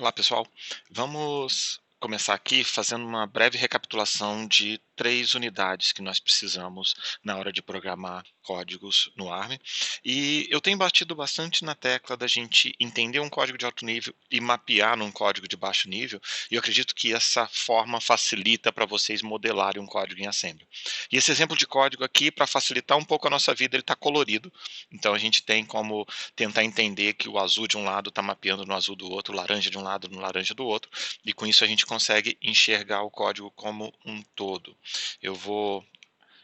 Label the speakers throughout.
Speaker 1: Olá, pessoal. Vamos começar aqui fazendo uma breve recapitulação de 3 unidades que nós precisamos na hora de programar códigos no ARM. E eu tenho batido bastante na tecla da gente entender um código de alto nível e mapear num código de baixo nível, e eu acredito que essa forma facilita para vocês modelarem um código em Assembly. E esse exemplo de código aqui, para facilitar um pouco a nossa vida, ele está colorido, então a gente tem como tentar entender que o azul de um lado está mapeando no azul do outro, o laranja de um lado no laranja do outro, e com isso a gente consegue enxergar o código como um todo. Eu vou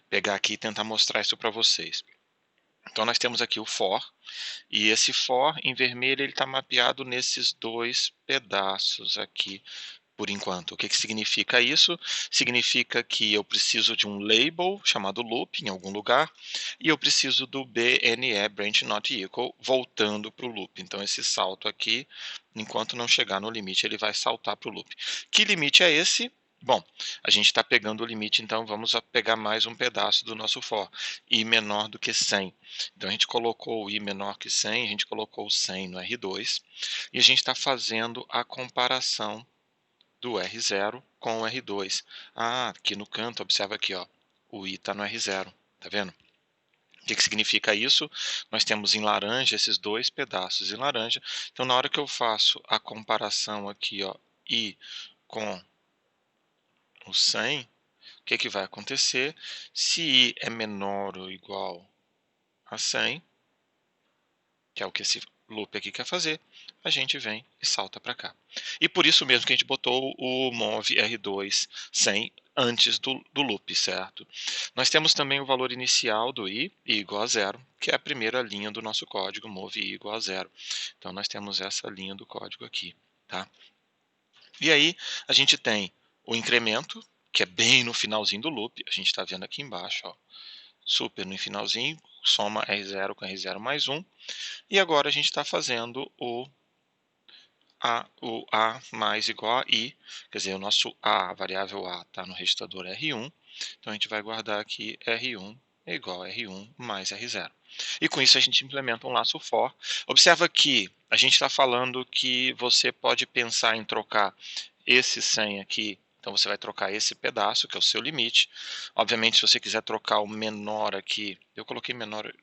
Speaker 1: pegar aqui e tentar mostrar isso para vocês. Então nós temos aqui o for, e esse for em vermelho ele está mapeado nesses dois pedaços aqui por enquanto. O que significa isso? Significa que eu preciso de um label chamado loop em algum lugar e eu preciso do BNE, Branch Not Equal, voltando para o loop. Então esse salto aqui, enquanto não chegar no limite, ele vai saltar para o loop. Que limite é esse? Bom, a gente está pegando o limite, então vamos pegar mais um pedaço do nosso for, i menor do que 100. Então a gente colocou o i menor que 100, a gente colocou o 100 no R2, e a gente está fazendo a comparação do R0 com o R2. Aqui no canto, observa aqui, ó, o I está no R0, tá vendo? O que significa isso? Nós temos em laranja esses dois pedaços em laranja. Então, na hora que eu faço a comparação aqui, ó, I com o 100, o que vai acontecer? Se I é menor ou igual a 100, que é o que esse loop aqui quer fazer, a gente vem e salta para cá. E por isso mesmo que a gente botou o mov R2 100 antes do loop, certo? Nós temos também o valor inicial do i igual a 0, que é a primeira linha do nosso código, mov i igual a 0. Então nós temos essa linha do código aqui, tá? E aí a gente tem o incremento, que é bem no finalzinho do loop, a gente está vendo aqui embaixo, ó, super no finalzinho, soma R0 com R0 mais 1, e agora a gente está fazendo o A mais igual a I, quer dizer, o nosso A, a variável A, está no registrador R1, então a gente vai guardar aqui R1 é igual a R1 mais R0. E com isso a gente implementa um laço for. Observa que a gente está falando que você pode pensar em trocar esse 100 aqui, então você vai trocar esse pedaço, que é o seu limite. Obviamente, se você quiser trocar o menor aqui, eu coloquei menor,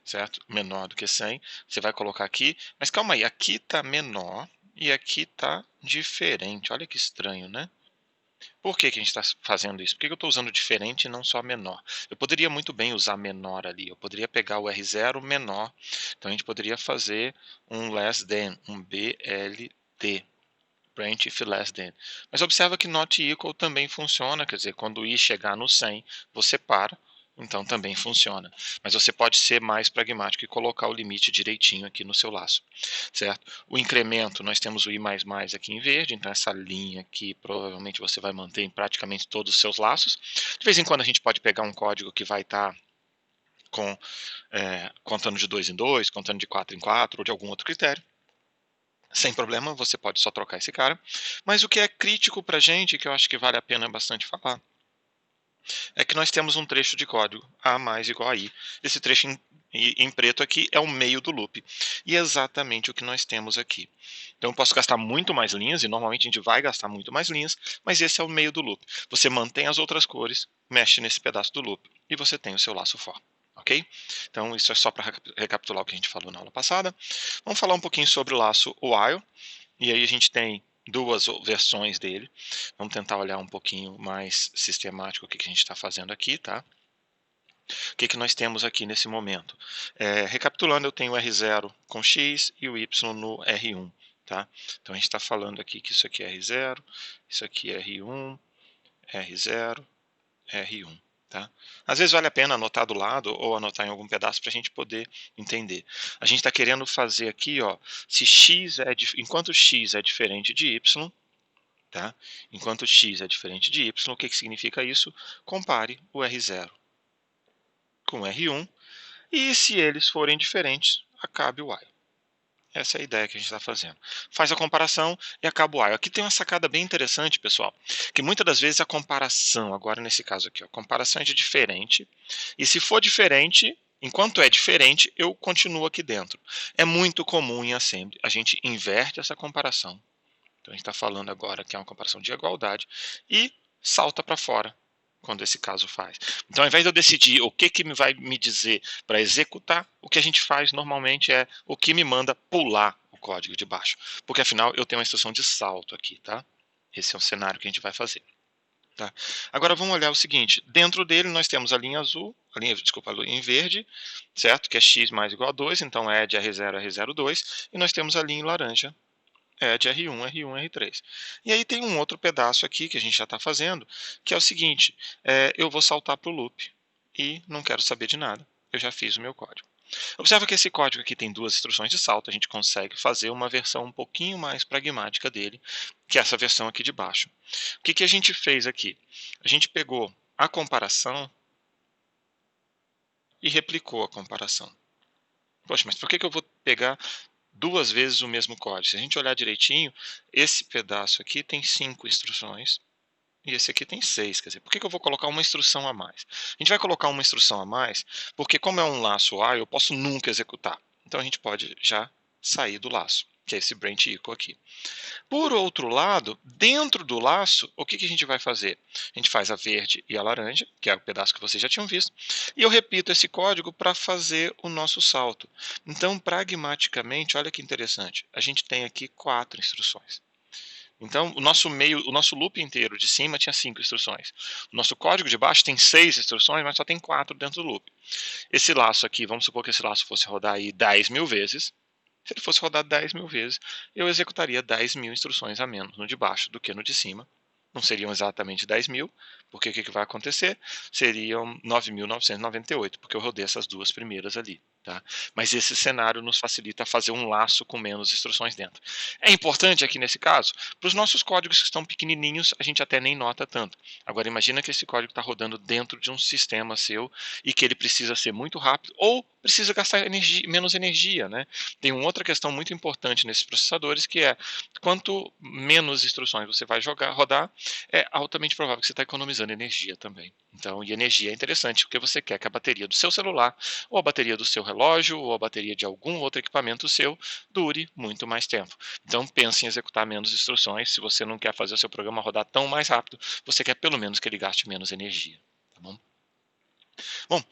Speaker 1: certo? Menor do que 100, você vai colocar aqui, mas calma aí, aqui está menor e aqui está diferente, olha que estranho, né? Por que a gente está fazendo isso? Por que eu estou usando diferente e não só menor? Eu poderia muito bem usar menor ali, eu poderia pegar o R0 menor, então a gente poderia fazer um less than, um BLT, branch if less than. Mas observa que not equal também funciona, quer dizer, quando o i chegar no 100, você para, então também funciona. Mas você pode ser mais pragmático e colocar o limite direitinho aqui no seu laço, certo? O incremento, nós temos o i++ aqui em verde, então essa linha aqui provavelmente você vai manter em praticamente todos os seus laços. De vez em quando a gente pode pegar um código que vai estar contando de 2 em 2, contando de 4 em 4, ou de algum outro critério. Sem problema, você pode só trocar esse cara. Mas o que é crítico para a gente, que eu acho que vale a pena bastante falar, é que nós temos um trecho de código, A mais igual a I. Esse trecho em preto aqui é o meio do loop. E é exatamente o que nós temos aqui. Então eu posso gastar muito mais linhas, e normalmente a gente vai gastar muito mais linhas, mas esse é o meio do loop. Você mantém as outras cores, mexe nesse pedaço do loop, e você tem o seu laço for. Ok? Então isso é só para recapitular o que a gente falou na aula passada. Vamos falar um pouquinho sobre o laço while, e aí a gente tem duas versões dele. Vamos tentar olhar um pouquinho mais sistemático o que a gente está fazendo aqui, tá? O que nós temos aqui nesse momento? Recapitulando, eu tenho o R0 com X e o Y no R1, tá? Então a gente está falando aqui que isso aqui é R0, isso aqui é R1, R0, R1. Tá? Às vezes vale a pena anotar do lado ou anotar em algum pedaço para a gente poder entender. A gente está querendo fazer aqui, ó, se x enquanto x é diferente de y, tá? Enquanto x é diferente de y, o que significa isso? Compare o R0 com o R1 e se eles forem diferentes, acabe o while. Essa é a ideia que a gente está fazendo. Faz a comparação e acaba o while. Aqui tem uma sacada bem interessante, pessoal, que muitas das vezes a comparação, agora nesse caso aqui, a comparação é de diferente, e se for diferente, Enquanto é diferente, eu continuo aqui dentro. É muito comum em assembly, a gente inverte essa comparação. Então a gente está falando agora que é uma comparação de igualdade e salta para fora quando esse caso faz. Então, ao invés de eu decidir o que vai me dizer para executar, o que a gente faz normalmente é o que me manda pular o código de baixo. Porque afinal eu tenho uma instrução de salto aqui, tá? Esse é o cenário que a gente vai fazer. Tá? Agora vamos olhar o seguinte, dentro dele nós temos a linha azul, desculpa, a linha em verde, certo? Que é x mais igual a 2, então é de R0 a R02, e nós temos a linha em laranja, é de R1, R1, R3. E aí tem um outro pedaço aqui que a gente já está fazendo, que é o seguinte, eu vou saltar para o loop e não quero saber de nada, eu já fiz o meu código. Observa que esse código aqui tem duas instruções de salto, a gente consegue fazer uma versão um pouquinho mais pragmática dele, que é essa versão aqui de baixo. O que a gente fez aqui? A gente pegou a comparação e replicou a comparação. Poxa, mas por que eu vou pegar duas vezes o mesmo código? Se a gente olhar direitinho, esse pedaço aqui tem 5 instruções e esse aqui tem 6. Quer dizer, por que eu vou colocar uma instrução a mais? A gente vai colocar uma instrução a mais porque, como é um laço A, eu posso nunca executar. Então a gente pode já sair do laço, que é esse branch equal aqui. Por outro lado, dentro do laço, o que a gente vai fazer? A gente faz a verde e a laranja, que é o pedaço que vocês já tinham visto, e eu repito esse código para fazer o nosso salto. Então, pragmaticamente, olha que interessante, a gente tem aqui 4 instruções. Então, o nosso loop inteiro de cima tinha 5 instruções. O nosso código de baixo tem 6 instruções, mas só tem 4 dentro do loop. Esse laço aqui, vamos supor que esse laço fosse rodar aí 10.000 vezes. Se ele fosse rodar 10.000 vezes, eu executaria 10.000 instruções a menos no de baixo do que no de cima. Não seriam exatamente 10.000, porque o que vai acontecer? Seriam 9.998, porque eu rodei essas duas primeiras ali. Tá? Mas esse cenário nos facilita fazer um laço com menos instruções dentro. É importante aqui nesse caso, para os nossos códigos que estão pequenininhos, a gente até nem nota tanto. Agora imagina que esse código está rodando dentro de um sistema seu e que ele precisa ser muito rápido ou precisa gastar menos energia. Né? Tem uma outra questão muito importante nesses processadores, que é quanto menos instruções você vai rodar, é altamente provável que você está economizando energia também. Então, e energia é interessante, porque você quer que a bateria do seu celular, ou a bateria do seu relógio, ou a bateria de algum outro equipamento seu, dure muito mais tempo. Então, pense em executar menos instruções. Se você não quer fazer o seu programa rodar tão mais rápido, você quer pelo menos que ele gaste menos energia. Tá bom? Bom,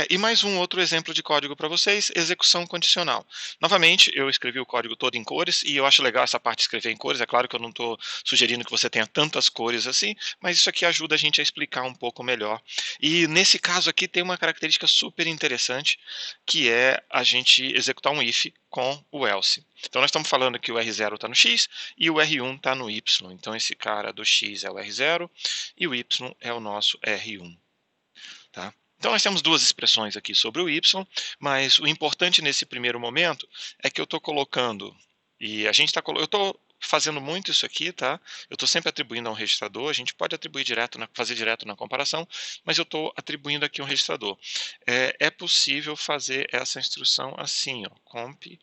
Speaker 1: e mais um outro exemplo de código para vocês, execução condicional. Novamente, eu escrevi o código todo em cores, e eu acho legal essa parte de escrever em cores. É claro que eu não estou sugerindo que você tenha tantas cores assim, mas isso aqui ajuda a gente a explicar um pouco melhor. E nesse caso aqui tem uma característica super interessante, que é a gente executar um if com o else. Então nós estamos falando que o R0 está no X e o R1 está no Y. Então esse cara do X é o R0 e o Y é o nosso R1. Tá? Então nós temos duas expressões aqui sobre o y, mas o importante nesse primeiro momento é que eu estou colocando, e a gente está eu estou fazendo muito isso aqui, tá? Eu estou sempre atribuindo a um registrador, a gente pode atribuir fazer direto na comparação, mas eu estou atribuindo aqui um registrador. É possível fazer essa instrução assim, ó, comp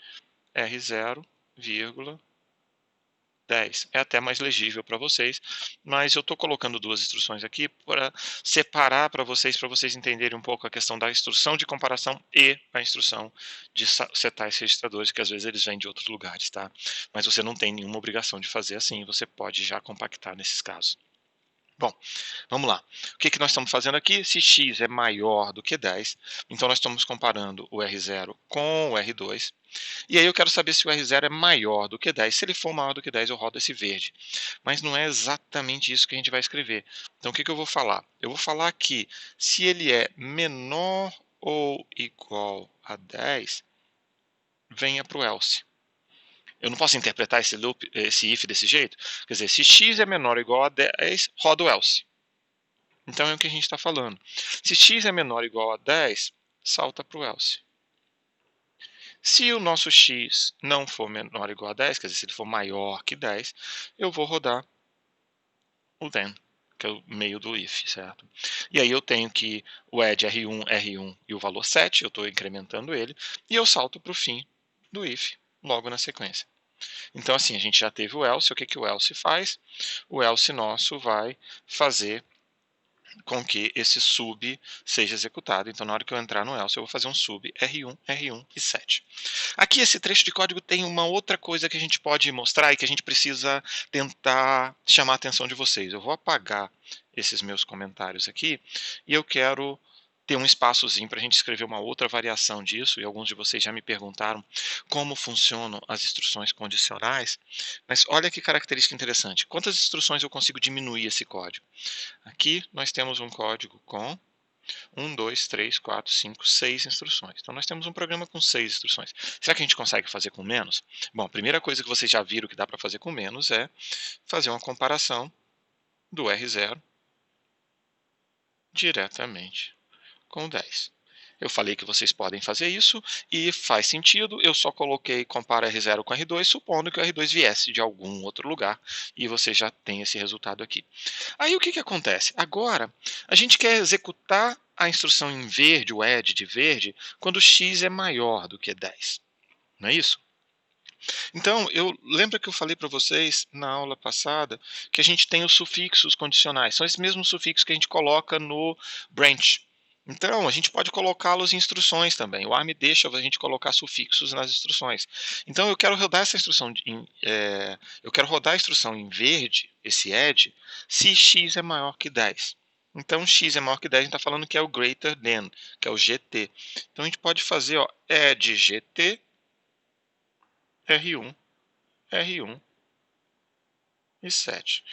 Speaker 1: R0, vírgula, 10. É até mais legível para vocês, mas eu estou colocando duas instruções aqui para separar para vocês entenderem um pouco a questão da instrução de comparação e a instrução de setar esses registradores, que às vezes eles vêm de outros lugares, tá? Mas você não tem nenhuma obrigação de fazer assim, você pode já compactar nesses casos. Bom, vamos lá. O que nós estamos fazendo aqui? Se x é maior do que 10, então nós estamos comparando o R0 com o R2. E aí eu quero saber se o R0 é maior do que 10. Se ele for maior do que 10, eu rodo esse verde. Mas não é exatamente isso que a gente vai escrever. Então o que eu vou falar? Eu vou falar que se ele é menor ou igual a 10, venha para o else. Eu não posso interpretar esse loop, esse if desse jeito. Quer dizer, se x é menor ou igual a 10, roda o else. Então é o que a gente está falando. Se x é menor ou igual a 10, salta para o else. Se o nosso x não for menor ou igual a 10, quer dizer, se ele for maior que 10, eu vou rodar o then, que é o meio do if, certo? E aí eu tenho que o add R1 e o valor 7, eu estou incrementando ele, e eu salto para o fim do if, logo na sequência. Então assim, a gente já teve o else, o que o else faz? O else nosso vai fazer com que esse sub seja executado. Então, na hora que eu entrar no else, eu vou fazer um sub R1, R1 e 7. Aqui, esse trecho de código tem uma outra coisa que a gente pode mostrar e que a gente precisa tentar chamar a atenção de vocês. Eu vou apagar esses meus comentários aqui e eu quero ter um espaçozinho para a gente escrever uma outra variação disso, e alguns de vocês já me perguntaram como funcionam as instruções condicionais, mas olha que característica interessante. Quantas instruções eu consigo diminuir esse código? Aqui nós temos um código com 1, 2, 3, 4, 5, 6 instruções. Então nós temos um programa com 6 instruções. Será que a gente consegue fazer com menos? Bom, a primeira coisa que vocês já viram que dá para fazer com menos é fazer uma comparação do R0 diretamente com o 10. Eu falei que vocês podem fazer isso e faz sentido. Eu só coloquei compara R0 com R2, supondo que o R2 viesse de algum outro lugar e você já tem esse resultado aqui. Aí o que acontece? Agora, a gente quer executar a instrução em verde, o add de verde, quando x é maior do que 10. Não é isso? Então, lembra que eu falei para vocês na aula passada que a gente tem os sufixos condicionais. São esses mesmos sufixos que a gente coloca no branch. Então, a gente pode colocá-los em instruções também. O ARM deixa a gente colocar sufixos nas instruções. Então, eu quero rodar essa instrução eu quero rodar a instrução em verde, esse add, se x é maior que 10. Então, x é maior que 10, a gente está falando que é o greater than, que é o GT. Então, a gente pode fazer add GT R1, R1 e 7.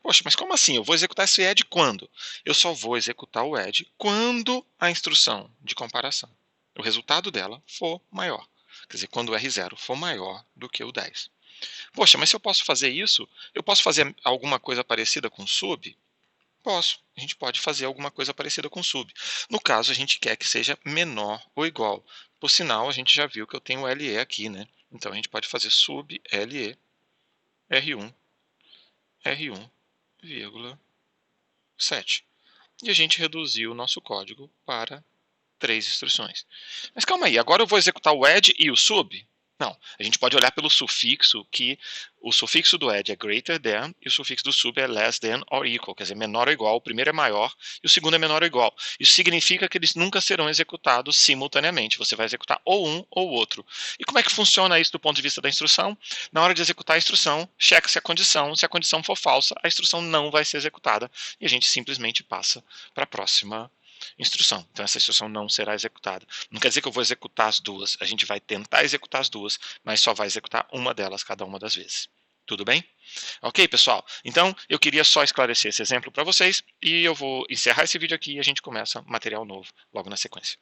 Speaker 1: Poxa, mas como assim? Eu vou executar esse add quando? Eu só vou executar o add quando a instrução de comparação, o resultado dela, for maior. Quer dizer, quando o R0 for maior do que o 10. Poxa, mas se eu posso fazer isso, eu posso fazer alguma coisa parecida com sub? Posso. A gente pode fazer alguma coisa parecida com sub. No caso, a gente quer que seja menor ou igual. Por sinal, a gente já viu que eu tenho LE aqui, né? Então, a gente pode fazer sub LE R1, R1, vírgula 7. E a gente reduziu o nosso código para 3 instruções. Mas calma aí, agora eu vou executar o add e o sub? Não, a gente pode olhar pelo sufixo, que o sufixo do add é greater than e o sufixo do sub é less than or equal, quer dizer, menor ou igual. O primeiro é maior e o segundo é menor ou igual. Isso significa que eles nunca serão executados simultaneamente. Você vai executar ou um ou outro. E como é que funciona isso do ponto de vista da instrução? Na hora de executar a instrução, checa se a condição for falsa, a instrução não vai ser executada e a gente simplesmente passa para a próxima instrução. Então essa instrução não será executada. Não quer dizer que eu vou executar as duas. A gente vai tentar executar as duas, mas só vai executar uma delas cada uma das vezes. Tudo bem? Ok, pessoal? Então, eu queria só esclarecer esse exemplo para vocês e eu vou encerrar esse vídeo aqui e a gente começa material novo logo na sequência.